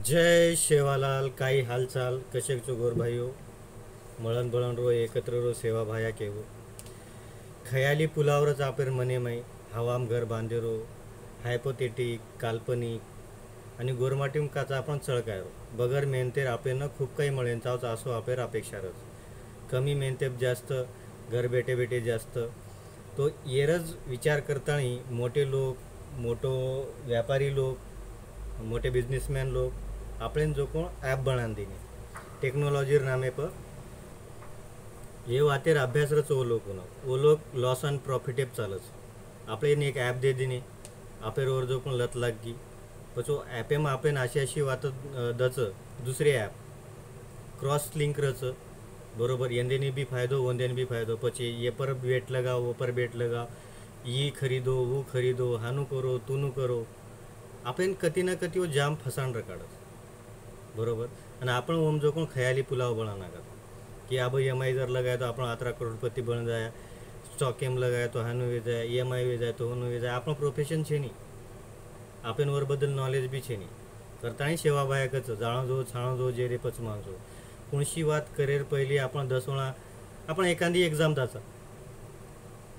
जय शेवालाल काही हालचाल कसे गोर भाईओ मळण बळण रो एकत्र रो सेवा भाया केवो खयाली पुलावरच आपण मने मै हवाम घर बांधेरो हायपोथेटिक काल्पनिक आणि गोरमाटीम काचा आपण चळकायरो बगर मेहनतेर आपण खूप काही मळेंचावच असो आपण अपेक्षारच कमी मेहनतेप जास्त घर बेटे बेटे जास्त तो येरच विचार करतानी मोठे लोक मोठो व्यापारी लोक मोठे बिझनेसमॅन लोक आपण जो कोण ॲप बनान दिने टेक्नॉलॉजीर नामे पर ये वातेर अभ्यास रच ओ लोक ओ लोक लॉस अँड प्रॉफिटेप चालच आपण एक ॲप दे दिने आपण वर जो कोण लत लागी पछो ॲपेम आपण अशी अशी वात दच दुसरे ॲप क्रॉस लिंक रच बरोबर यंदेनी भी फायदो वंदेनी भी फायदो પછી ये पर बेट लगाओ वो पर बेट लगाओ ये खरीदो वो खरीदो हानु करो तूनु करो आपण कती ना कती वो जाम फसाण रकाडत बरोबर आणि आपण ओम जो कोण खयाली पुलाव बनाना का कि अब EMI जर लगाए तो अपन 18 करोड़पति बन जाए स्टॉक एम लगाए तो हानु वे जाए EMI वे जाए तो होनु वे जाए आपण प्रोफेशन छे नहीं आपण वर बदल नॉलेज भी छे नहीं करतानी सेवा बायकच जाणो जो छाणो जो जे रे पच मानजो कोणशी बात करेर पहिली आपण 10 वेळा आपण एखादी एक्झाम दाचा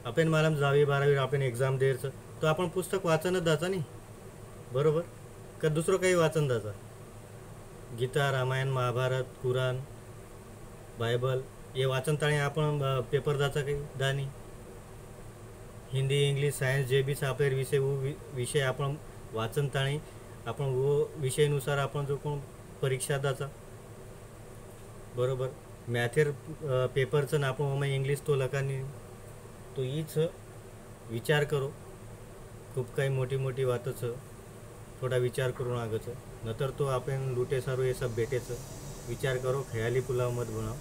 आपण मालम 10वी 12वी आपण एक्झाम देरचं तो आपण पुस्तक वाचनच दाचा नाही बरोबर का दुसरं काही वाचन दाचा गीता रामायण महाभारत कुराण बायबल ये वाचन ताणी आपण पेपर दाचा काही दानी हिंदी इंग्लिश सायन्स जे बी सापेर विषय वो विषय आपण वाचन ताणी आपण वो विषयानुसार आपण जो कोण परीक्षा दाचा बरोबर मॅथेर पेपरचं आपण ओमे इंग्लिश तो लकानी तो हीच विचार करो खूप काही मोठी मोठी वातच थोडा विचार करून आगच नंतर तो आपण लुटे सारो हे सब भेटेच विचार करो खयाली पुलाव मत बनाओ।